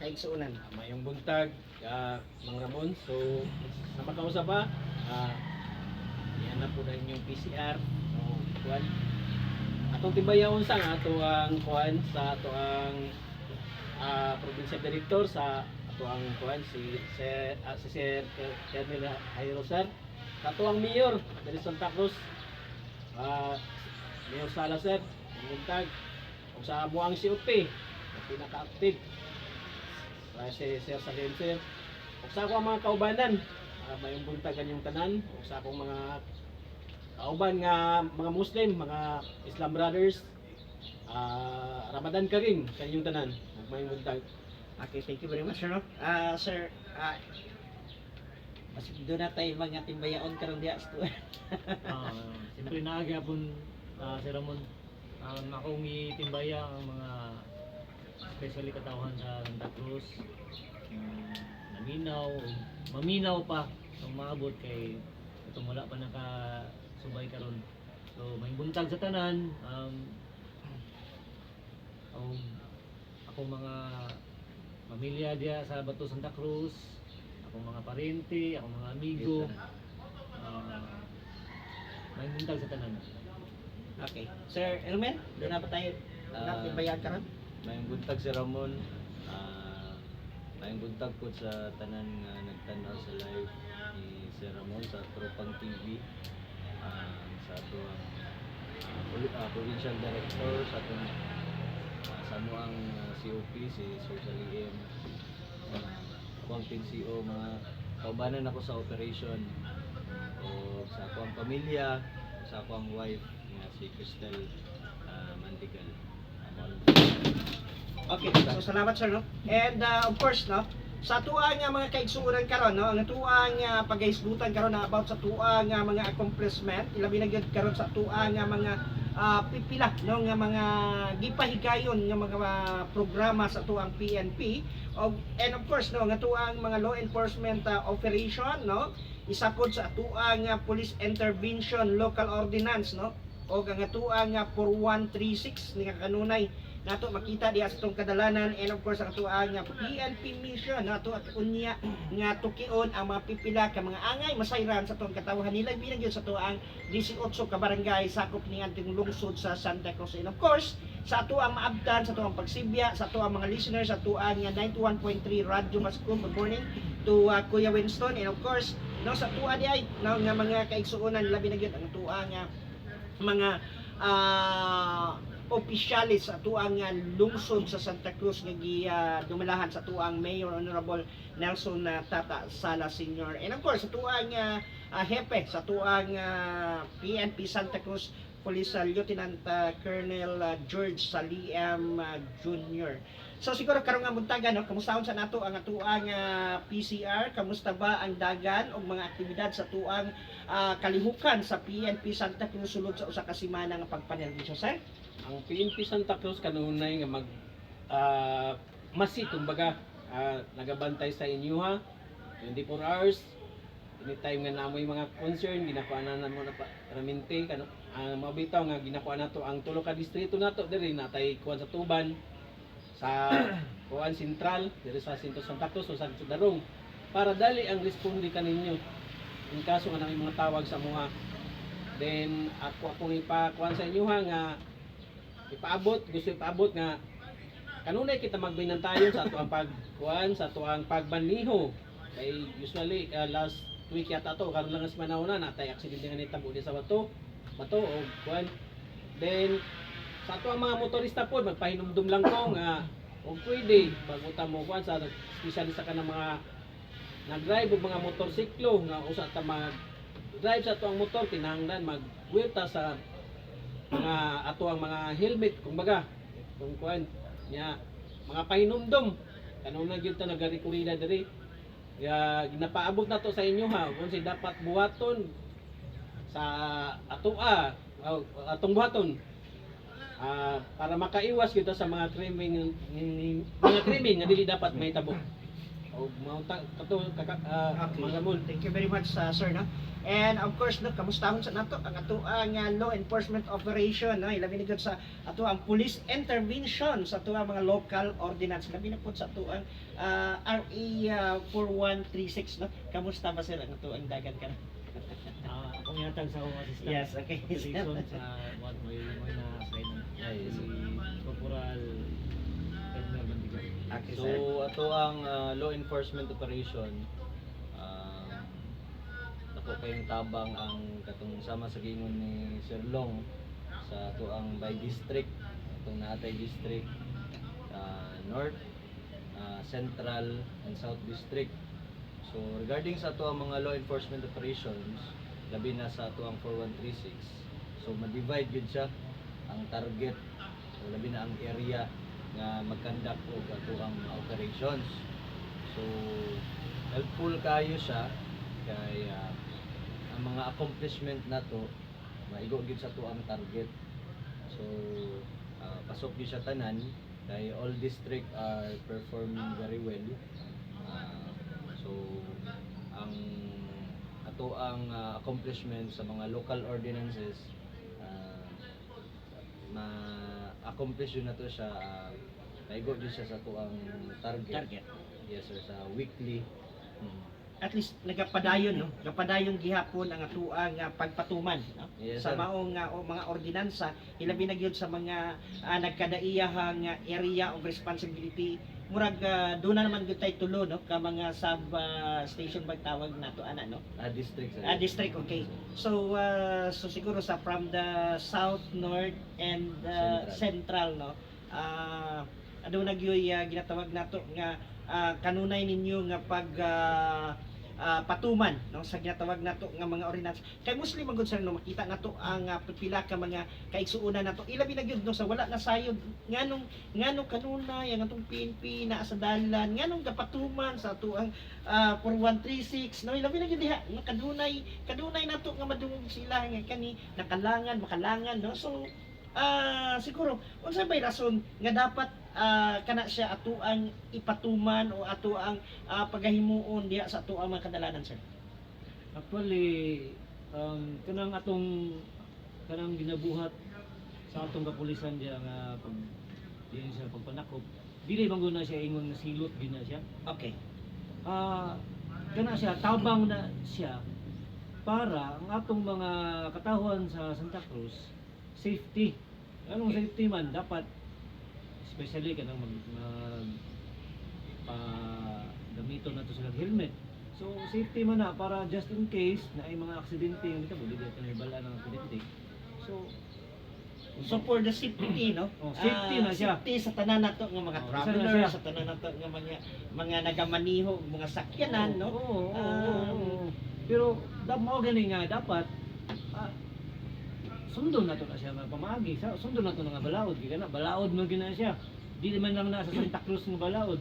kaigsuunan. Mayong buntag, Mang Ramon. So, sa makausap pa, yan na po na inyong PCR. So, kuan. Atong tibayawon sa ato ang kuan sa ato ang provincial director sa ato ang kuan si Sir Colonel Jairo Sir. Sa ato ang mayor dari Santa Cruz. Mayor Sala Sir, ang buntag. Ug sa buang COP, pinaka-active. Si Sir Salenser. Ug sa ako ang mga kaubanan, mayong buntagan yung tanan. Ug sa akong mga kauban nga mga Muslim, mga Islam brothers, Ramadan Karim sa inyong tanan. Ug mayong buntag. Okay, thank you very much, sir. No? Sir, mas doon na tayo mga timbayaon karon diya sa tuwa. Siyempre naagapon si Ramon ang akong itimbaya ang mga especially katawhan sa Santa Cruz, maminaw pa ang maabot kay itong wala pa nakasubay karon. So may buntag sa tanan, akong mga pamilya diya sa Bato Santa Cruz, akong mga parente, akong mga amigo, may buntag sa tanan. Okay. Sir Elmer, doon na ba tayo timbayan karon? Mayong buntag si Ramon. Mayong buntag po sa tanan nga nagtanaw sa live ni si Ramon sa Tropang TV. Sa ato ang provincial director sa ato sa mo ang COP si Sir Salim. Akong PNCO, mga kaubanan ako sa operation. O sa ako ang pamilya, sa ako ang wife nga si Cristel Mandigal. Okay, so salamat sir, no? And of course, no, sa tuwa nga mga kaigsuonan karon, no, ang tuwa nga paghisgutan karon na about sa tuwa nga mga accomplishment, ilabi na gyud karon sa tuwa nga mga pipila, no, nga mga gipahigayon nga mga programa sa tuang PNP. And of course, no, nga tuang mga law enforcement operation, no, isa pod sa tuwa nga police intervention local ordinance, no, o nga tuwa nga 4136 ni kanunay nato makita diha sa tong kadalanan. And of course ang tuang nga PNP mission nato at unya nga tukion ang mga pipila ka mga angay masayran sa tong katawhan nila bilang gyud sa tuang 18 ka barangay sakop ni anting lungsod sa Santa Cruz. And of course sa ato ang maabtan sa tuang pagsibya sa tuang mga listeners sa tuang nga 91.3 Radyo Mascom. Good morning to Kuya Winston. And of course no sa tuwa di ay no, nga mga kaigsuonan labi na gyud ang tuang nga mga opisyalis sa tuang lungsod sa Santa Cruz nga dumalahan sa tuang Mayor Honorable Nelson Tata Sala Sr. And of course sa tuang hepe sa tuang PNP Santa Cruz Police Lieutenant Colonel George Saliem Jr. So siguro karong nga buntagan, no, kamusta sa nato ang tuang PCR, kamusta ba ang dagan o mga aktibidad sa tuang kalihukan sa PNP Santa Cruz sulod sa usa ka semana nga pagpanervisyo, sir? Ang PNP Santa Cruz kanunay nga masit kumbaga nagabantay sa inyo ha 24 hours anytime nga namoy mga concern ginakuanan mo na permanente kano mabitaw nga ginakuan nato ang tulo ka distrito nato diri natay kuan sa Tuban sa kuan sentral diri sa Sinto Santa Cruz o sa Darong para dali ang responde kaninyo in kaso nga nang mga tawag sa mga then ako akong ipakuan sa inyo ha nga gusto ipaabot nga kanunay kita magbinantayon sa ato ang pagkuan sa ato ang pagbanliho kay usually last week yata to karon lang sa manawna natay aksidente nga nitabo di sa bato o kuan then sa ato ang mga motorista po magpahinumdum lang ko nga og pwede paguta mo kuan sa specialista ka ng mga nag-drive og mga motorsiklo nga usa ta mag drive sa ato ang motor kinahanglan magwelta sa mga ato ang mga helmet kumbaga kung kuan nya mga pahinumdum kanunay gyud ta nagarikurida diri ya ginapaabot nato sa inyo ha kung si dapat buhaton sa atong buhaton para makaiwas kita sa mga krimen nga dili dapat may tabo o mautang kato Okay. mga lamon. Thank you very much, sir, no? And of course, no, kamustahon sa nato ang ato ang law enforcement operation, no? Ilabi na gyud sa ato ang police intervention sa ato ang mga local ordinance. Ilabi na po sa ato ang RA 4136, no? Kamusta ba sir ang ato ang dagan ka? Akong yatag sa akong assistant. Yes, okay. Operation sa what may na assign Yes. si Corporal Edmer Bandigan. Okay, So sir. ato ang law enforcement operation, ako kayong tabang ang katong sama sa gingon ni Sir Long sa ato ang by district, atong naatay district, north, central and south district. So regarding sa ato ang mga law enforcement operations, labi na sa ato ang 4136, so ma-divide gid siya ang target o labi na ang area nga mag-conduct og ato ang mga operations. So helpful kayo siya kay ang mga accomplishment nato maigo gid sa ato ang target. So pasok gid siya tanan kay all district are performing very well. So ang ato ang accomplishment sa mga local ordinances ma-accomplish yun na to siya, naigo din siya sa to ang target. Yes sir, sa weekly. At least nagapadayon, no? Nagapadayon gihapon ang ato ang pagpatuman, no? Yes, Sa sir. maong mga ordinansa, ilabi na gyud sa mga nagkadaiyahang area of responsibility. Murag doon na naman gyud tay tulo, no? Ka mga sub station bag tawag nato ana, no? District sir. District, okay. So so siguro sa from the south, north and central, no. Ano nagyoy ginatawag nato nga kanunay ninyo nga pag patuman, no, sa ginatawag nato nga mga ordinance. Kay Muslim magud sir, no, makita nato ang pila ka mga kaigsuonan nato. Ilabi na gyud, no, sa wala na sayod nganong kanunay ang atong PNP naa sa dalan, nganong gapatuman sa ato ang 4136, no, ilabi na gyud diha nga kadunay nato nga madungog sila nga kani makalangan, no. So siguro unsa bay rason nga dapat kana siya ato ang ipatuman o ato ang pagahimuon diha sa ato ang mga kadalanan, sir? Actually, kanang ginabuhat sa atong kapulisan diya nga pag diyan sa pagpanakop, dili man guna siya ingon nga silot gina siya. Okay. Kana siya tabang na siya para ang atong mga katawhan sa Santa Cruz safety. Anong safety man dapat especially kanang gamito na to sila helmet. So safety man na para just in case na ay mga aksidente yung kita buli dito na bala ng aksidente. So for the safety, no? Safety na siya. Safety sa tanan nato nga mga Isa na traveler, siya. sa tanan nato nga mga nagamaniho, mga sakyanan, no? Oo. Pero mao gani nga dapat sundon na to na siya nga pamaagi. Sundon na to nga balaod. Kaya na balaod mo gina siya. Di man lang nasa Santa Cruz nga balaod.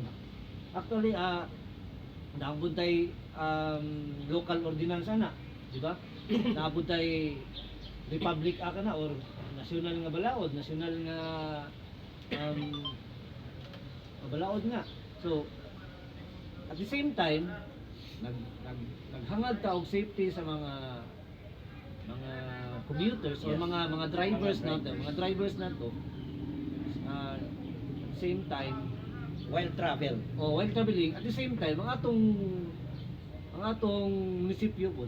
Actually, naabot tay local ordinance na, di ba? Naabot tay Republic Act na or national nga balaod, national nga balaod nga. So, at the same time, naghangad ta og safety sa mga commuters or Yes. mga drivers na to. Same time, While travel. while traveling, at the same time, ang atong munisipyo po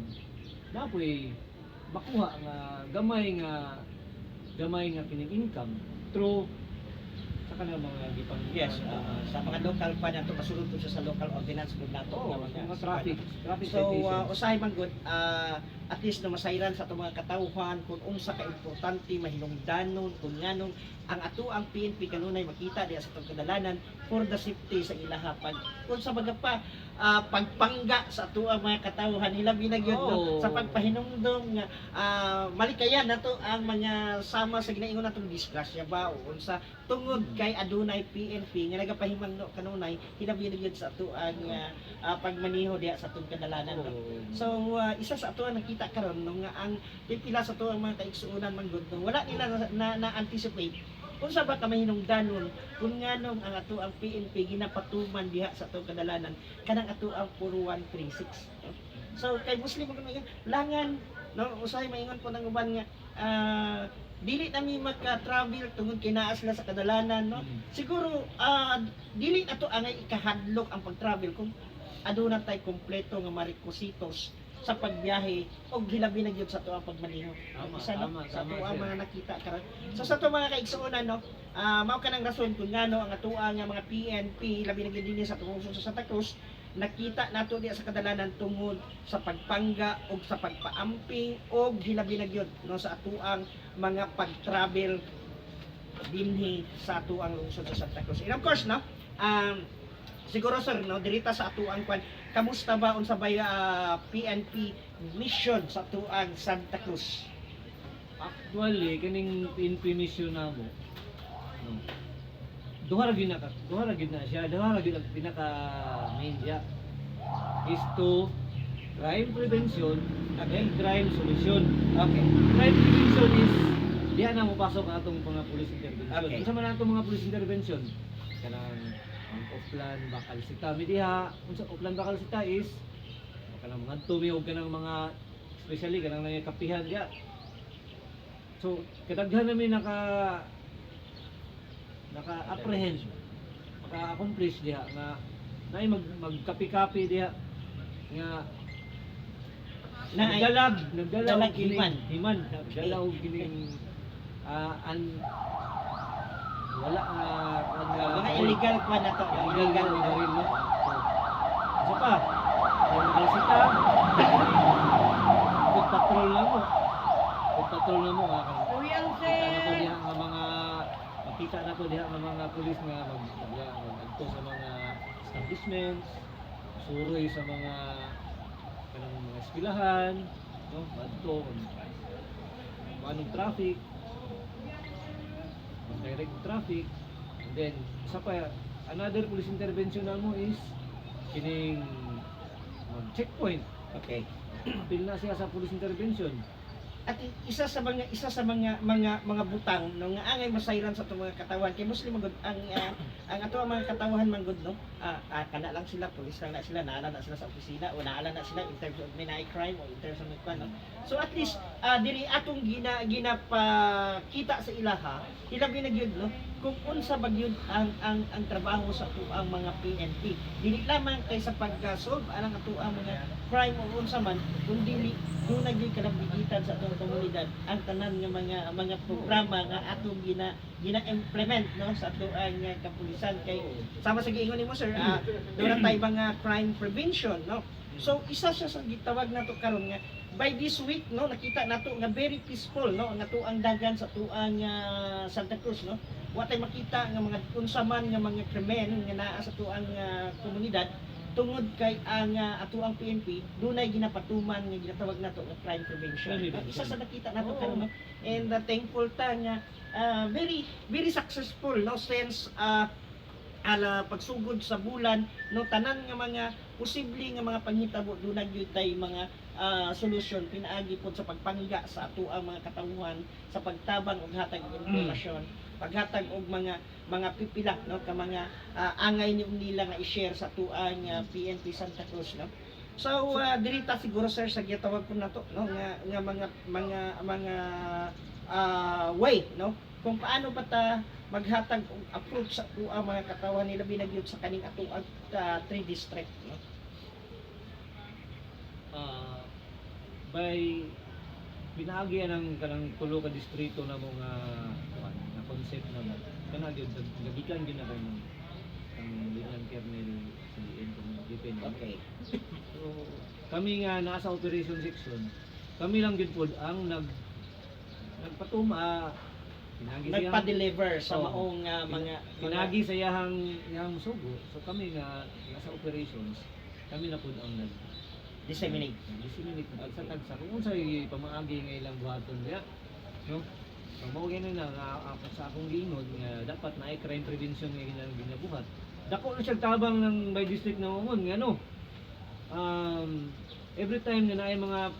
napoy makuha nga gamay nga kining income through sa kanang mga gipang Yes, sa mga local pa nato kasulod po siya sa local ordinance gud nato nga mga traffic So citations. usahay man gud at least na masayran sa atong mga katawhan kung unsa ka importante mahinungdanon kung nganong ang ato ang PNP kanunay makita diha sa atong kadalanan for the safety sa ilaha pag unsa baga pa pagpangga sa ato ang mga katawhan hilabi na gyud, no? Oo. Sa pagpahinungdong nga malikayan nato ang mga sama sa ginaingon natong disgrasya ba o unsa tungod kay adunay PNP nga nagapahimang no kanunay hilabi na gyud sa ato ang pagmaniho diha sa atong kadalanan, no? So isa sa ato ang nakita karon no nga ang pipila sa ato ang mga kaigsuonan man gud no, wala nila na anticipate unsa ba ka mahinungdanon kung nganong ang ato ang PNP ginapatuman diha sa atong kadalanan kanang ato ang 4136. No? So kay Muslim ko nga langan no usahay maingon ko nang uban nga dili na mi maka-travel tungod kinaas sila sa kadalanan no. Siguro dili ato angay ikahadlok ang pag-travel kung aduna tay kompleto nga marikwisitos sa pagbiyahe og hilabi na gyud sa tuwa pagmaneho. Tama, Isa, no? tama, Sa tama, tuwa sir. mga nakita karon. So sa to mga kaigsuonan no, mao kanang rason kung ngano ang atuwa nga mga PNP labi na gyud dinhi sa tungod sa Santa Cruz nakita nato diya sa kadalanan tungod sa pagpangga o sa pagpaamping o hilabi na gyud no sa atuang mga pag-travel dinhi sa atuang lungsod sa Santa Cruz. And of course no, siguro sir no dirita sa atuang kwan kamusta ba unsa ba PNP mission sa atuang Santa Cruz? Actually, kaning PNP mission namo, no, duha ra gyud na siya, duha ra gyud ang pinaka main diya is to crime prevention and crime solution. Okay. Crime prevention is diha na mo pasok ang atong mga police intervention. Okay. Unsa man atong mga police intervention? Kanang ang Oplan Bakal Sita mi diha, unsa Oplan Bakal Sita is kanang mga tumiog kanang mga especially kanang mga kapihan diha. So, kadaghan namin naka-apprehend, maka-accomplish diha nga naay magkapi-kapi diha nga Naay- nagdalag himan. himan nagdalaw kining wala Mga illegal kwan na to. illegal na rin no. So, isa pa yung kalsita food patrol na mo nga makita na to diha nga mga pulis nga magagto sa mga establishments, suroy sa mga kanang mga eskwelahan, no, adto anong traffic, direct traffic, and then isa pa another police intervention namo is kining checkpoint. Okay. Apil na siya sa police intervention. At isa sa mga butang no nga angay masayran sa atong mga katawan kay Muslim magud ang ato ang mga katawan man gud no kana lang sila pulis lang na sila naala na sila sa opisina o naala na sila in terms of minay crime o in terms of no? So at least diri atong ginapakita sa ilaha ilabi na gyud no kung unsa ba gyud ang trabaho sa ang mga PNP dili lamang kay sa pag-solve anang ato ang mga crime o unsa man kundi doon naging kalabigitan sa atong komunidad ang tanan nga mga programa nga atong gina-implement no sa ato ang kapulisan kay sama sa giingon nimo sir doon tay mga crime prevention no so isa siya sa gitawag nato karon nga by this week no nakita nato nga very peaceful no ang ato ang dagan sa ato ang Santa Cruz no wa tay makita nga mga unsa man nga mga krimen nga naa sa ato ang komunidad tungod kay ang ato ang PNP dunay ginapatuman nga ginatawag nato nga crime prevention. Isa sa nakita nato karon no and thankful ta nga very very successful no since pagsugod sa bulan no tanan nga mga posible nga mga panghitabo dunay gyud tay mga solusyon pinaagi pod sa pagpangga sa ato ang mga katawhan sa pagtabang og hatag og impormasyon paghatag og mga pipila no ka mga angay nila nga i-share sa tuang PNP Santa Cruz no. So dirita siguro sir sa gitawag ko nato no nga mga way no kung paano ba ta maghatag og approach sa tuang mga katawan nila binagyud sa kaning ato ang 3 district no. By pinaagi ng kanang tulo ka distrito na mga na concept na mo kana gyud nagikan gyud na kay ang Lieutenant Colonel CN kung depende. Okay. So kami nga nasa operation section kami lang gyud pod ang nagpatuma Nagpa-deliver sa Oo. maong mga pinagi sa iyang sugo. So kami nga nasa operations kami na pod ang disseminate. disseminate na sa tagsa kung unsay pamaagi nga ilang buhaton diya no so mao gani na nga ako sa akong giingon nga dapat na crime prevention nga ginabuhat dako na siya tabang ng by district na umon nga no every time nga naay mga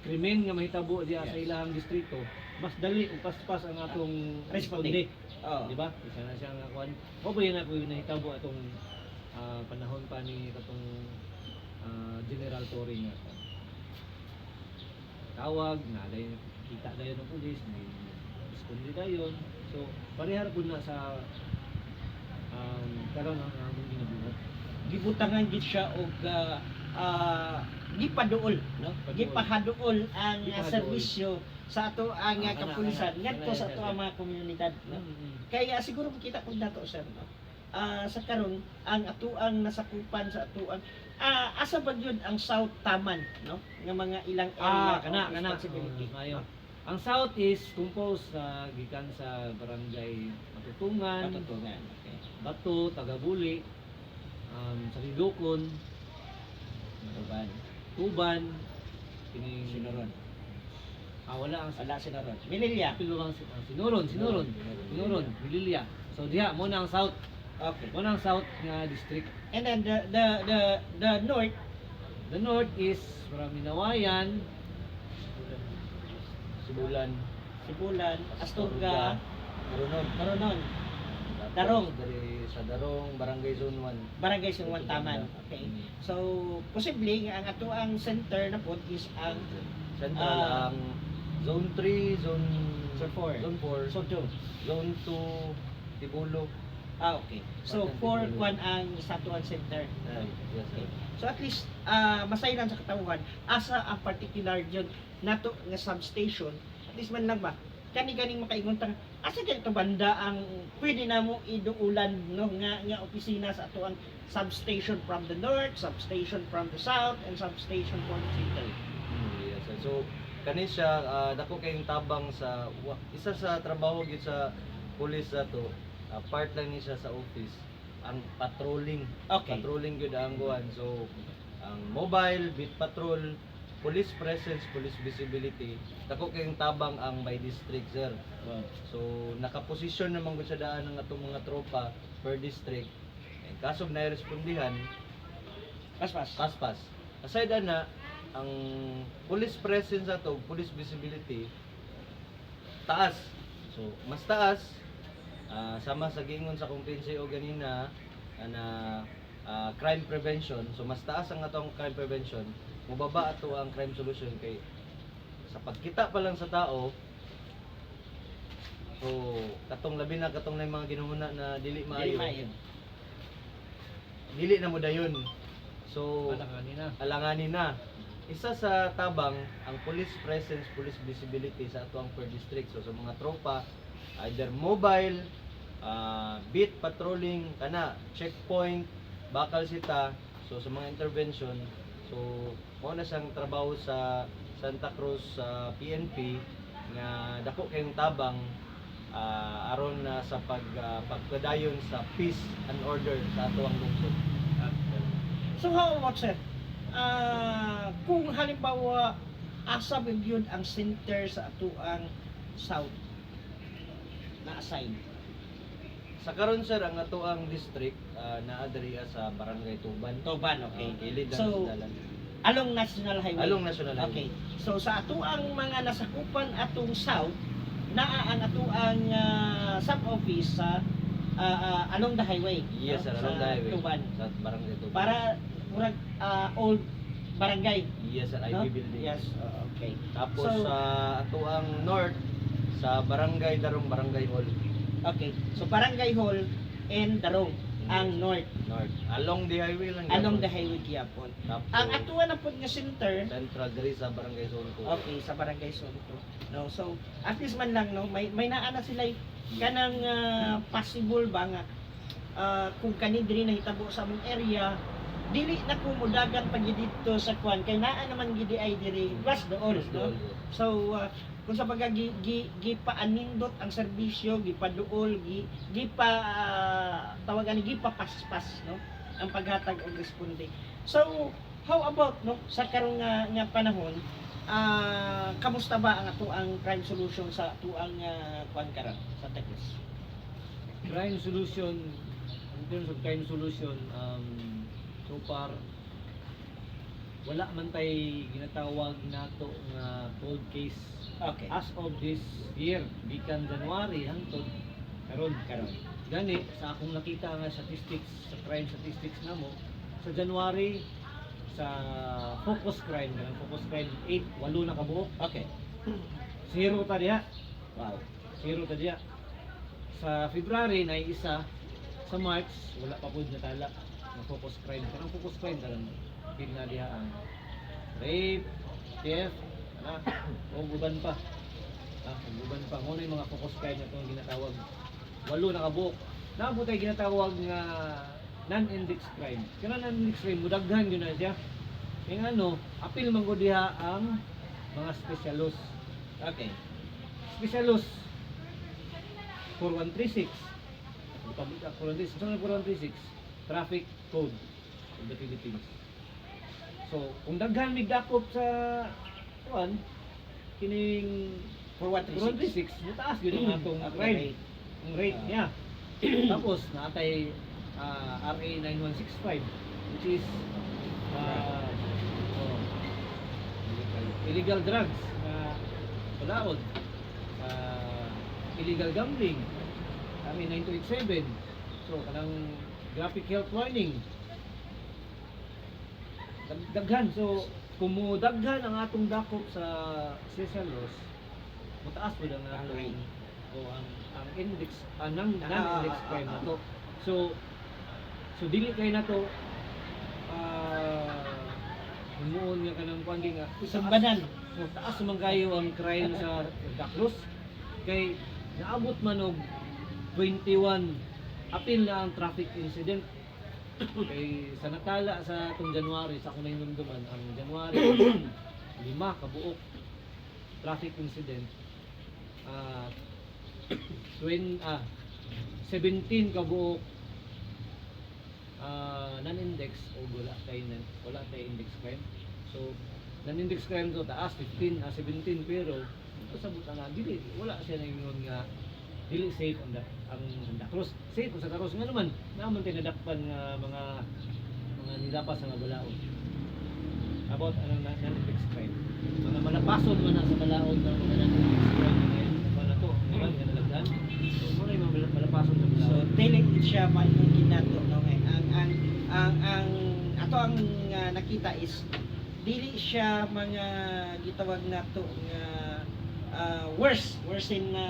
krimen nga mahitabo diya sa ilang distrito mas dali ug paspas ang atong Responde. responde. Oh. Di ba? Isa na siya nga kuan. Mo ba yun ako nahitabo atong panahon pa ni katong General Torre nga. Tawag na dayon kita dayon ng pulis, may responde dayon. So parehar pud na sa karon ang among ginabuhat. Gibutangan gid siya og gipaduol, no? Paduol. Gipahaduol ang Gipahaduol. serbisyo sa ato ang Kana, kapulisan kana, ngadto kana, sa ato kana. ang mga komunidad, no? Mm-hmm. Kaya siguro makita ko nato sir, no? Sa karon ang atuang nasakupan sa atuang asa ba yun ang South Taman, no? Nga mga ilang area Kana of kana responsibility. mayo. Ang South is composed sa gikan sa barangay Matutungan, Matutungan. Okay. Bato, Tagabuli, sa Rilocon, Tuban. Tuban, kining Sinoron. wala ang Wala sinoron. Mililya. Sinuron, Sinuron, Mililia. So diha mo na ang South, Okay. mo na ang South nga district. And then the north, The North is from Minawayan, Sibulan, Sibulan, Astorga, Marunon. Maronon, Tapos Darong. Dari sa Darong, Barangay Zone 1. Barangay Sungwan Taman. Okay. So, posible nga ang ato ang center na po is ang Central ang Zone 3, Zone Zone 4. Zone 4, Soto. Zone 2, Tibulo. Okay. So, 4 kwan ang Satuan Center. Ay, yes, sir. So, at least, masayran sa katawhan, asa ang particular dyan nato nga substation, at least man lang ba, kani-ganing makaingon tang asa ganito banda ang pwede na mo iduulan no nga opisina sa ato ang substation from the north, substation from the south, and substation from the center. Yes, sir. So, kani siya, dako kayong tabang sa, isa sa trabaho gyud sa police ato, part lang ni siya sa office, ang patrolling. Okay. Patrolling gyud ang guan. So, ang mobile, beat patrol, police presence, police visibility, dako kayong tabang ang by district, sir. So, nakaposisyon naman gud sa daan ng atong mga tropa per district. And kasog na respondihan, Paspas. paspas. Aside ana, ang police presence ato, police visibility, taas. So, mas taas, sama sa giingon sa kumpinsi o ganina, na crime prevention. So, mas taas ang atong crime prevention, mubaba ato ang crime solution kay sa pagkita pa lang sa tao. So, katong labi na katong na yung mga ginuhuna na dili maayo. Dili na mo dayon. So, Alanganin na. alanganin na. Isa sa tabang ang police presence, police visibility sa ato ang per district. So sa mga tropa, either mobile, beat patrolling, kana checkpoint, bakal sita. So sa mga intervention, so mo na siyang trabaho sa Santa Cruz sa PNP nga dako kayong tabang aron na sa pagpadayon sa peace and order sa ato ang lungsod. So how about sir? Kung halimbawa asa ba yun ang center sa ato ang south na assign? Sa karon sir ang ato ang district naa diri sa Barangay Tuban. Tuban, okay. Gilid lang So, sa dalan. Along National Highway. Along National Highway. Okay. So sa ato ang mga nasakupan atong south, naa ang ato ang sub-office sa along the highway. Yes sir, no? along Sa the highway. Tuban. Sa Barangay Tuban. Para murag old barangay. Yes sir, No? IB building. Yes, okay. Tapos So- sa ato ang north sa Barangay Darong Barangay Hall. Okay. So Barangay Hall and Darong ang north. North. Along the highway lang. Along yapon. the highway gyapon. Tapos Ang atuan na po nga center, central diri sa Barangay Zone 2. okay, sa Barangay Sonto. No, so at least man lang no, may naana sila kanang possible ba nga kung kani diri nahitabo sa among area, dili na ko mudagan pa gid dito sa kwan kay naa naman gid ay diri plus doon, no? So kung sa pagka gipaanindot ang serbisyo, gipaduol, gipa tawagan ni gipapaspas, no? Ang paghatag og responde. So how about no sa karong nga panahon, kamusta ba ang ato ang crime solution sa ato ang kwan karon sa Texas? Crime solution, in terms of crime solution, so far wala man tay ginatawag nato nga cold case Okay. as of this year, gikan January hangtod karon. Gani sa akong nakita nga statistics sa crime statistics namo sa January sa focus crime 8 na kabuok, Okay. zero ta diha. Wow. Zero ta diya. Sa February na isa, sa March wala pa pud natala ng focus crime. Kanang focus crime karon pin na diha ang rape, theft, o guban pa. Guban pa mo na yung mga focus crime na itong ginatawag. 8 na kabuok. Naabot ay ginatawag nga non-index crime. Kana non-index crime mudaghan gyud na siya. Kaya ano, apil man gud diha ang mga specialos. Okay. Specialos 4136. Pabika 4136. Sa 4136, Traffic Code of the Philippines. So, kung daghan mig dakop sa kuan kining For what reason? 4136, mutaas gyud ang atong crime. Ang rate niya. Tapos naatay RA 9165 which is oh, illegal drugs na balaod, illegal gambling kami 9287. So kanang graphic health warning daghan. So kung mo daghan ang atong dakop sa special laws, mataas pud ang atong o ang index non-index crime na to. So dili kay na to humuon nga kanang kuandi nga Sumbanan. taas man kayo ang crime sa Santa Cruz kay naabot man og 21 apil na ang traffic incident. Kay sa natala sa atong January sa kunay nunduman ang January 5 kabuok traffic incident. 17 kabuok non-index o wala tay index crime. So non-index crime to taas 17 pero pasabot na dili wala siya nang nga dili safe ang Santa Cruz. Safe ang Santa Cruz nga naman naman tay nadakpan nga mga nilapas nga balaod. About anong non-index crime. Mga malapason man na sa balaod ng mga non-index crime ngayon na to, nga nalagdan. So muna yung mga malapason sa So balaod. dili siya man yung ginato no ngay ang ato ang nakita is dili siya mga gitawag nato nga worse in no.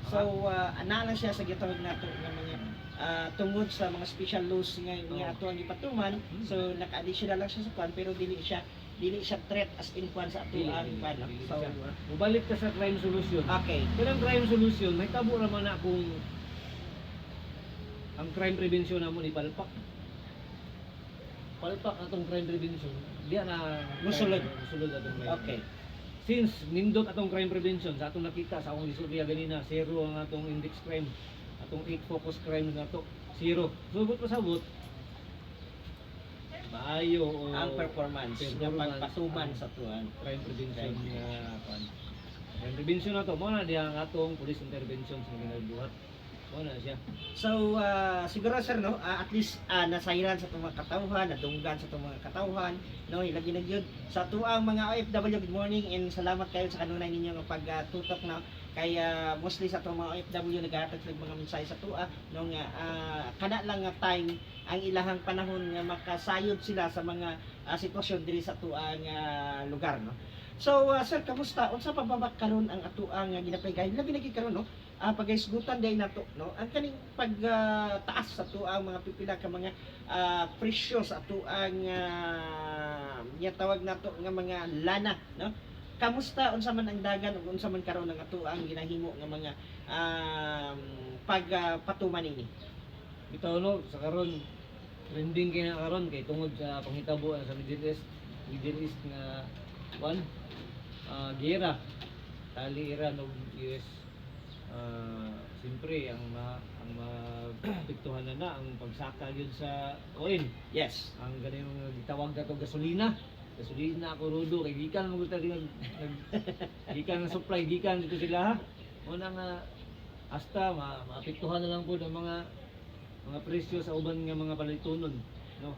So ana lang siya sa gitawag nato nga mga tungod sa mga special laws nga ato ang ipatuman. So naka-additional lang siya sa kwan pero dili siya threat as in kwan sa ato ang kwan. So Mubalik ka sa crime solution. okay. Pero ang crime solution, may tabo naman na kung ang crime prevention namo ni palpak atong crime prevention diya na Musulod atong crime. Okay. Since nindot atong crime prevention sa atong nakita sa akong istorya ganina, zero ang atong index crime, atong 8 focus crime na to, zero. Subot pasabot maayo o Ang performance ng pagpatuman sa tuwan. crime prevention nga kwan. Crime prevention na to mo na diya ang atong police intervention sa ginagawa. Mo na siya. So siguro sir no, at least nasairan sa itong mga katawhan, nadunggan sa itong mga katawhan, no, ilagi na gyud sa tuang mga OFW. Good morning and salamat kayo sa kanunay ninyo nga pagtutok na kay mostly sa itong mga OFW naghatag sila mga mensahe sa tua no nga kana lang nga time ang ilahang panahon nga makasayod sila sa mga sitwasyon diri sa tuang lugar no. So sir, kamusta? Unsa pa ba karon ang atuang ginapay labi na karon no? Pagaisgutan day nato no. Ang kaning pagtaas sa tuang mga pipila ka mga presyo sa tuang tawag nato nga mga lana no. Kamusta unsa man ang dagan ug unsa man karon ang atuang ginahimo nga mga pagpatuman ini? Bitaw no sa karon trending kay na karon kay tungod sa panghitabo sa Middle East nga one gera tali Iran ug US. Siyempre ang mapiktuhan na ang pagsaka gyud sa oil. Yes. Ang ganung gitawag na to gasolina kurudo kay gikan mo ta gikan ng supply gikan dito sila ha. Una nga hasta maapektuhan na lang po ang mga presyo sa uban nga mga palitunon no.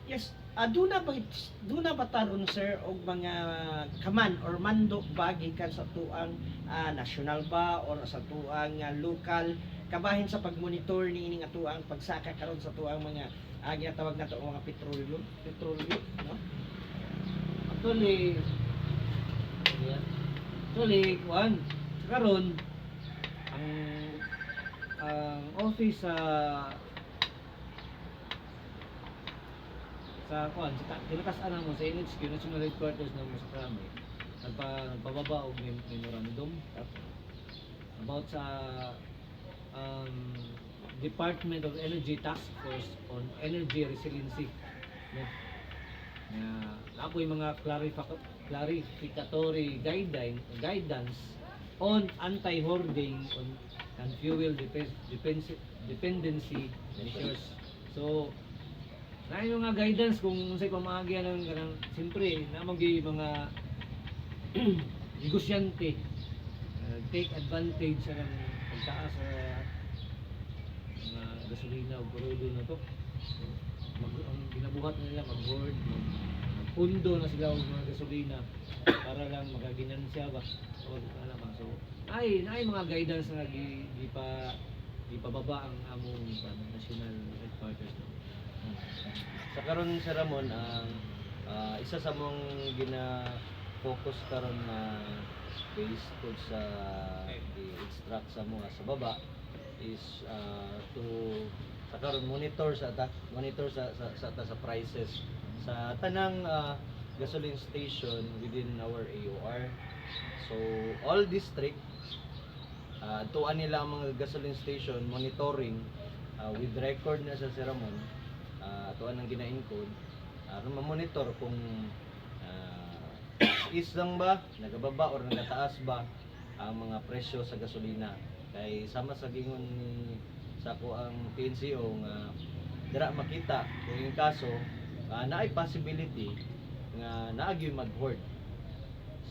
Yes, do na ba taron sir og mga kaman or mandok ba gikan sa tuang national ba or sa tuang local kabahin sa pagmonitor niini nga tuang pagsaka karon sa tuang mga ginatawag nato mga petrolyo, no? Actually, kuan karon ang office sa kuan sa kinakasan mo sa NHQ National Headquarters na mo sa Krami nagpababa og memorandum about sa Department of Energy Task Force on Energy Resiliency, no? Apoy mga clarificatory guidance on anti-hoarding and fuel dependency measures. So, na yung mga guidance kung unsay pamaagi ng kanang siyempre na mga negosyante take advantage sa pagtaas sa mga gasolina o crudo na to. Ang ginabuhat na nila mag-hoard, pundo na sila og mga gasolina para lang makaginansya ba o ano ba. So ay mga guidance na gipababa ang among national headquarters, no? Sa karon Sir Ramon, ang isa sa mong gina-focus karon na based po sa i-extract sa mga sa baba is to sa karon monitor sa prices sa tanang gasoline station within our AOR. So all district tuan nila ang mga gasoline station monitoring with record na sa Sir Ramon, tuan ang gina-encode aron ma-monitor kung is lang ba, nagababa or nagataas ba ang mga presyo sa gasolina. Kay sama sa gingon ni sa ko ang PNCO nga dira makita kung yung kaso naay possibility nga naagi mag-hoard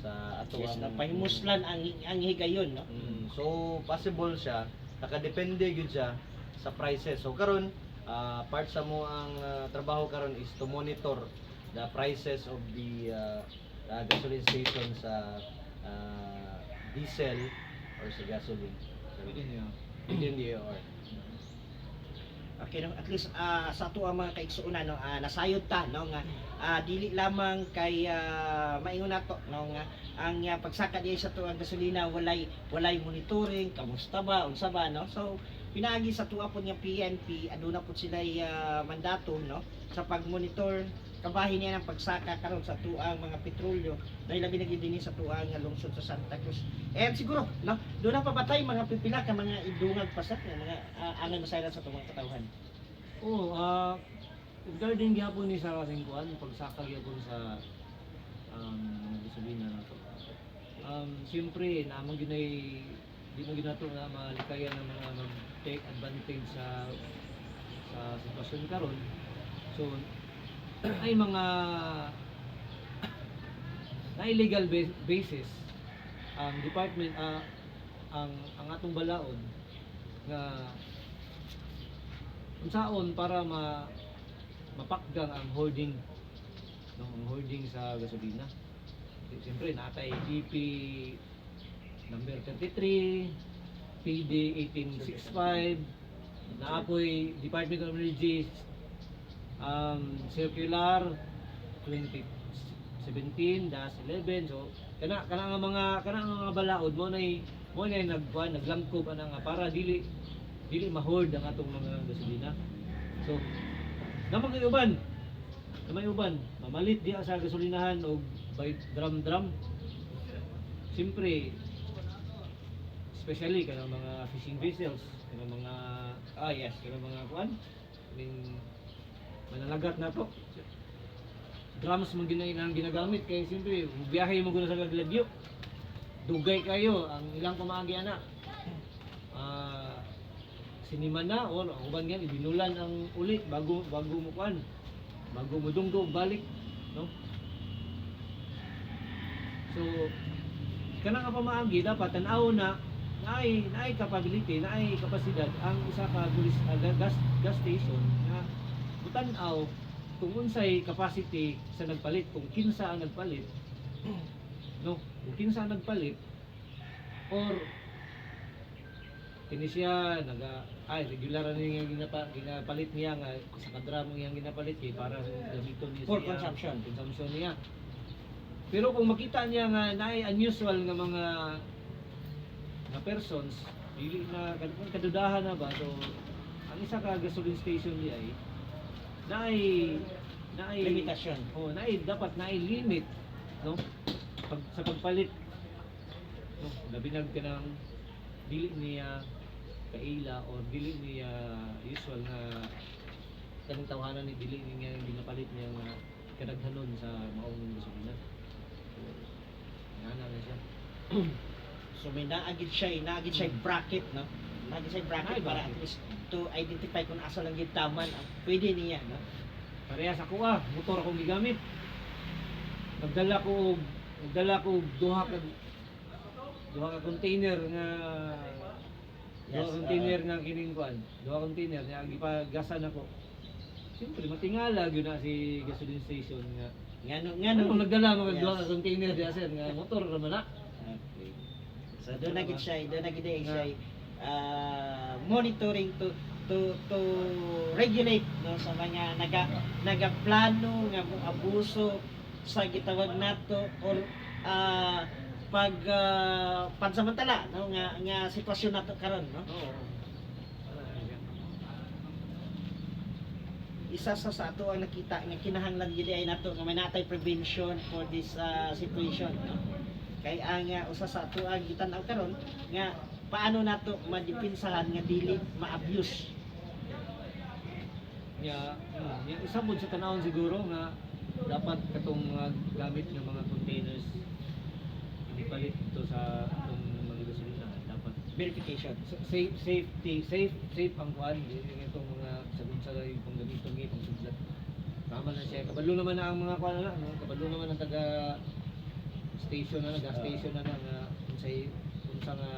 sa ato Yes, ang pahimuslan ang higayon, no? So possible siya, nakadepende gyud siya sa prices. So karon part sa mo ang trabaho karon is to monitor the prices of the gasoline station sa diesel or sa gasoline within the AOR. Okay, no? At least sa ato ang mga kaigsuonan, no, nasayod ta, no, nga dili lamang kay maingon nato, no, nga ang pagsaka diay sa tuang gasolina walay monitoring, kamusta ba, unsa ba, no? So pinaagi sa tuwa po nga PNP, aduna po sila mandato, no, sa pagmonitor kabahin niya ng pagsaka karon sa tuang mga petrolyo na ilabi na gid sa tuang lungsod sa Santa Cruz. And siguro, no, doon na papatay mga pipila ka mga idungag pasak nga mga angan masayran sa tuwang katawhan. Oo, regarding gyapon ni sa kasing kuan pagsaka gyapon sa mga gasolina na to. Siyempre namang ginay di mo ginato na malikayan ng mga mag-take advantage sa sitwasyon karon. So ay mga na illegal basis ang department ang atong balaod nga unsaon para mapakgang ang hoarding, no, ang hoarding sa gasolina. Siyempre natay DP number 33, PD 1865, naapoy Department of Energy circular 2017-11. So kana nga mga balaod mo nay naglangkob ana nga para dili ma-hoard ang atong mga gasolina. So namang uban mamalit diha sa gasolinahan og by drum. Siyempre especially kanang mga fishing vessels, kanang mga kanang mga kuan manalagat na to. Drums mo ginagamit kay siyempre biyahe mo guna sa Lagladyo. Dugay kayo ang ilang pamaagi ana. Siniman na o uban yan ibinulan ang ulit bago mo kuan. Bago mo dunggo balik, no? So kanang pamaagi dapat tan-aw na naay capability, naay kapasidad ang isa ka gas station na butan-aw kung unsay capacity sa nagpalit, kung kinsa ang nagpalit, no, kung kinsa ang nagpalit, or kini siya regular niya ginapalit niya nga sa kadramo niya ginapalit kay para gamiton niya For siya, consumption niya. Pero kung makita niya nga naay unusual nga mga persons, dili na kadudahan na ba, so ang isa ka gasoline station di ay naay limitasyon. dapat naay limit, no, sa pagpalit, no, labi nag kanang dili niya kaila o dili niya usual nga kanang tawanan ni dili niya ginapalit niya nga kadaghanon sa maong gasolina. So, na siya. So may naagid siya bracket, no? Naagid siya bracket Ay, para at bracket. least to identify kung asa lang yung taman ang pwede niya, no? Parehas ako motor akong gigamit. Nagdala ko duha ka container nga Yes, container nga kining kuan. Duha container nga gipagasan ako. Siyempre matingala gyud na si gasoline station nga. Ngano Ano nagdala mga Yes. duha ka container diya sir nga motor naman na. Okay. So doon na gid siya monitoring to regulate, no, sa mga nagaplano nga mo abuso sa gitawag nato or pansamantala, no, nga sitwasyon nato karon, no. Oo. Isa sa ato ang nakita nga kinahanglan gid ay nato nga may natay prevention for this situation, no? Kay ang usa sa ato ang gitan-aw karon nga paano nato madipinsahan nga dili ma-abuse. Yung isa mo sa tanawon siguro nga dapat katong mga gamit ng mga containers ipalit ito sa atong mga gasolina, dapat Verification. safe ang kuan itong mga sa yung panggamiton ng itong sudlat. Tama na siya. Kabalo naman na ang mga kuan na, no? Kabalo naman ang taga station na, gas station na nga unsa nga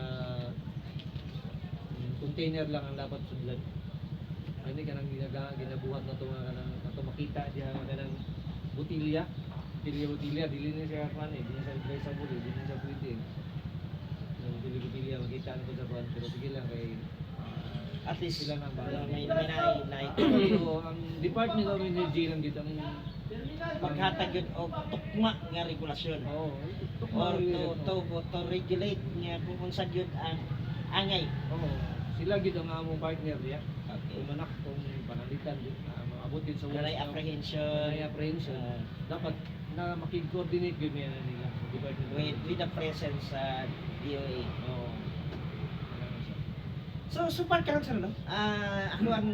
container lang ang dapat sudlat. Hindi ka nang ginabuhat na ito nga kanang makita diya nga kanang botilya, dili na siya kuan dili na siya traceable, dili na siya pwede. Yung botilya makita na ko sa kuan, pero sige lang kay At least sila nang bahala. may So, ang Department of Energy lang dito ang maghatag yun og tukma nga regulasyon. Oo. Or to regulate nga kung unsa gyud ang angay. Oo. Sila gid ang among partner diya. Okay. Umanak kung panalitan din maabot din sa Walay workshop. apprehension. Walay apprehension. Dapat na makig-coordinate gyud niya nila sa Department of with Energy. the presence sa DOA. Oo. So far karon sir, no? Ako ang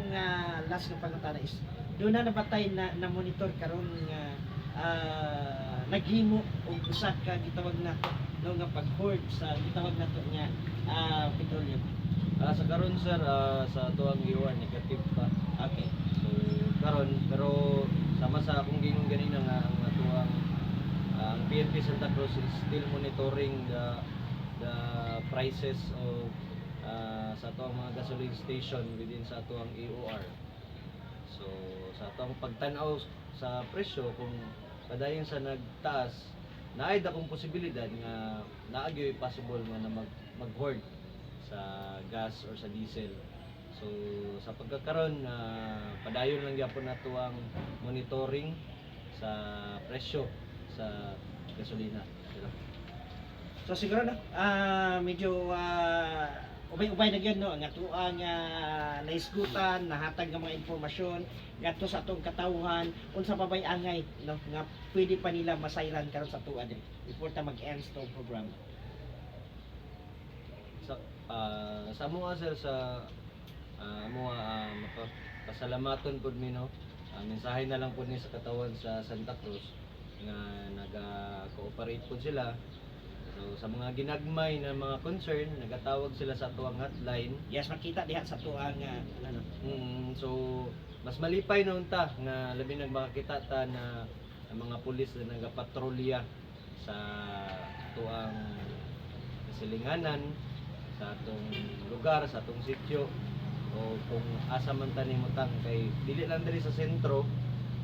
last na pangutana is doon na nabatay na monitor karon nga naghimo og usa ka gitawag nato, no, nga pag-hoard sa gitawag nato nga petroleum. Sa karon sir, sa tuang iwan negative pa. Okay. So karon pero sama sa akong gingon ganina nga ang atuang ang PNP Santa Cruz is still monitoring the prices of sa atuang mga gasoline station within sa atuang EOR. So sa atuang pagtan-aw sa presyo kung padayon sa nagtaas, naay dakong posibilidad nga naagyoy possible nga na mag-hoard sa gas or sa diesel. So sa pagkakaroon padayon lang gyapon nato ang monitoring sa presyo sa gasolina. So siguro na medyo ubay-ubay na gyud, no, ang atuang naisgutan, nahatag nga mga impormasyon ngadto sa atong katawhan unsa pa bay angay, no, nga pwede pa nila masayran karon sa tuwa din before ta mag-end tong program. Sa mga sir sa pasalamaton pud mi, no. Mensahe na lang pud ni sa katawan sa Santa Cruz nga naga-cooperate pud sila. So sa mga ginagmay na mga concern, nagatawag sila sa tuwang hotline. Yes, makita diha sa tuang ano. So mas malipay na unta nga labi nagmakita ta na ang mga pulis na nagapatrolya sa tuang silinganan, sa atong lugar, sa atong sitio, o kung asa man ta nimutang kay dili lang diri sa sentro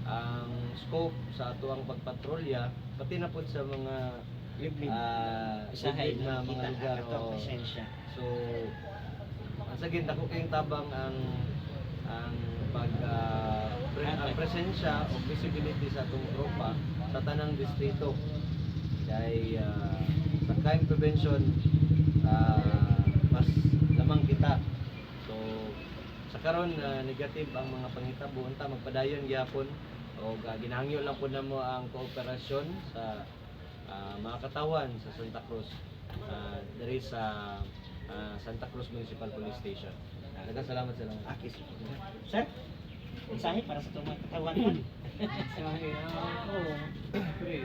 ang scope sa ato ang pagpatrolya pati na po sa mga Isahay liblib na mga lugar. ato Oo. presensya. So, ang sagid ako kayong tabang ang ang presensya o visibility sa atong tropa sa tanang distrito. Kay sa crime prevention mas lamang kita. So, sa karon negative ang mga panghitabo unta magpadayon gyapon o ginahangyo lang po namo ang kooperasyon sa mga katawan sa Santa Cruz diri sa Santa Cruz Municipal Police Station. Daghang salamat sa lahat. Okay, sir, mensahe para sa mga katawan. Pre,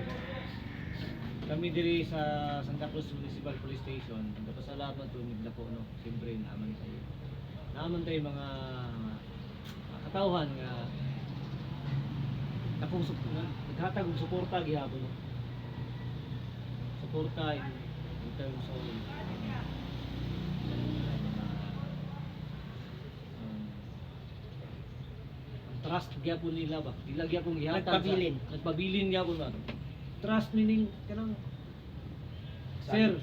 kami diri sa Santa Cruz Municipal Police Station, nagpasalamat to nigla po no. Siyempre naaman tayo. Naaman tayo mga katawhan nga naghatag og suporta gihapon no. Suporta in terms of ang trust gyapon nila ba? Dila gyapon gihatag. Nagpabilin. Nagpabilin gyapon ba? Trust meaning kanang sir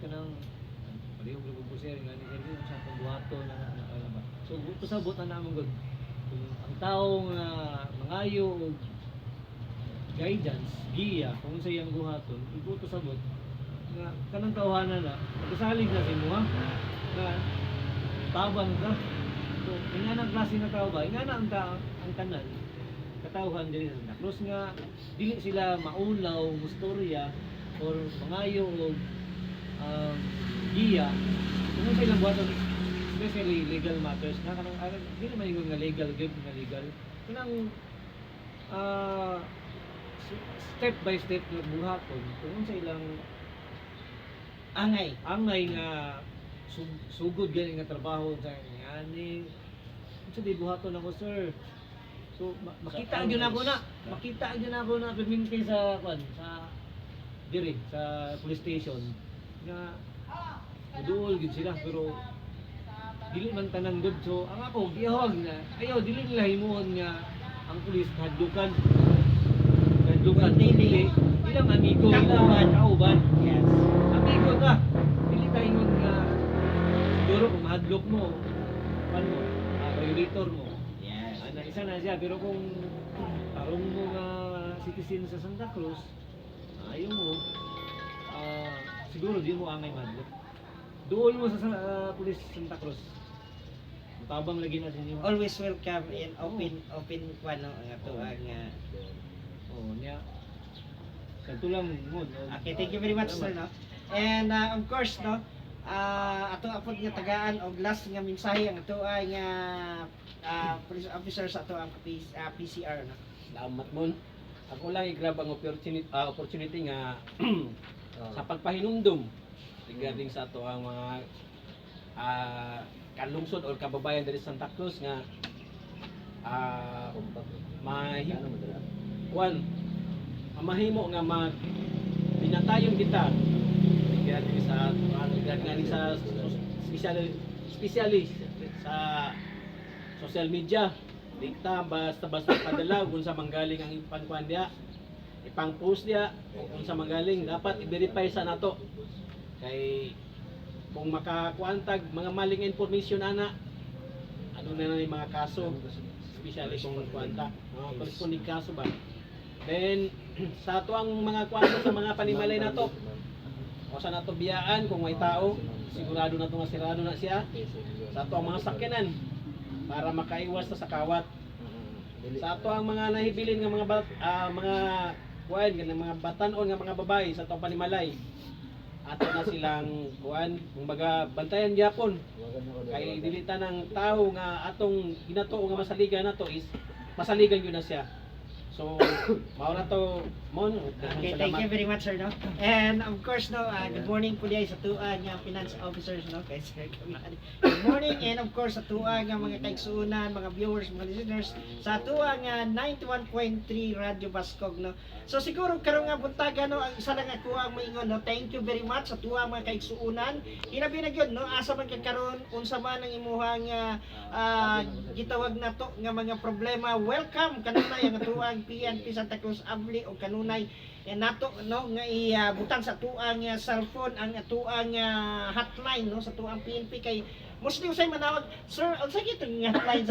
kanang palihog lugo po sir nga ni sir sa pagbuhato na ba. So pasabot na namon gud kung ang tao nga mangayo og guidance, giya kung sa iyang buhaton, ibuto sabot nga kanang tawhanan na nagsalig na si mo ha nga tabang ka. So nga nang klase na tao ba? Nga na ang tanan katawhan diri sa Santa Cruz nga dili sila maulaw, mustorya or mangayo og giya kung sa ilang buhaton, especially legal matters na kanang dili man yung nga legal good nga legal kanang step by step nga buhaton kung sa ilang Angay. nga sugod gani nga trabaho sa ani unsa di buhaton ako sir. So makita gyud ako na perminti sa diri sa police station nga duol gid sila pero dili man tanan gud. So ang ako gihawag na ayo dili nila himuon nga ang pulis hadlukan dili ilang amigo ilang kauban. Yes. Amigo ka dili tayo nga siguro kung mahadlok mo ano violator mo Yes. ana isa na siya pero kung tarong mo nga citizen sa Santa Cruz ayaw mo siguro di mo angay madlok duol mo sa pulis Santa Cruz matabang lagi na sa inyo. Always welcome and open ano ang ato ang Niya kanto lang mo Okay, thank you very much sir no. And of course no, ato apod nga tagaan og last nga mensahe ang ato ay nga police officer sa ato ang PCR no. Salamat mon. Ako lang i-grab ang opportunity nga sa pagpahinumdum regarding sa ato ang mga kalungsod or kababayan diri sa Santa Cruz nga mahimo nga pinatayon kita regarding sa regarding sa specialist sa social media dikta basta padala kung sa manggaling ang ipangkuan diya ipang-post diya kung sa manggaling dapat i-verify sa nato kay kung makakuantag mga maling information ana ano na yung mga kaso especially kung kuanta mga corresponding kaso ba then sa ato ang mga kuanta sa mga panimalay nato o sa nato biyaan kung may tao sigurado na nga sirado na siya sa ato ang mga sakyanan para makaiwas sa kawat. Sa ato ang mga nahibilin nga mga kuan nga mga batan-on nga mga babae sa ato panimalay. Ato na silang kuan kumbaga bantayan gyapon. Kay dili ta ng tao nga atong ginatuo nga masaligan nato is masaligan gyud na siya. So, mao na to mon. Okay, thank you very much, sir, no? And of course, no, good morning po diay sa tuang nga finance officers, no? Kay Sir Kamali. Good morning, and of course sa tuang nga mga kaigsuunan, mga viewers, mga listeners sa tuang nga 91.3 Radio Baskog, no? So siguro karon nga buntaga, no, ang isa lang ako ang maingon, no? Thank you very much sa tuang mga kaigsuunan. Hinabi na gyud, no, asa man karon unsa man ang imuhang gitawag na to nga mga problema, welcome kanunay ang tuang PNP Santa Cruz Abli o kanunay nato, no, nga ibutang sa tuang cellphone ang tuang hotline, no, sa tuang PNP kay mostly usay manawag, sir, unsa gyud ang hotline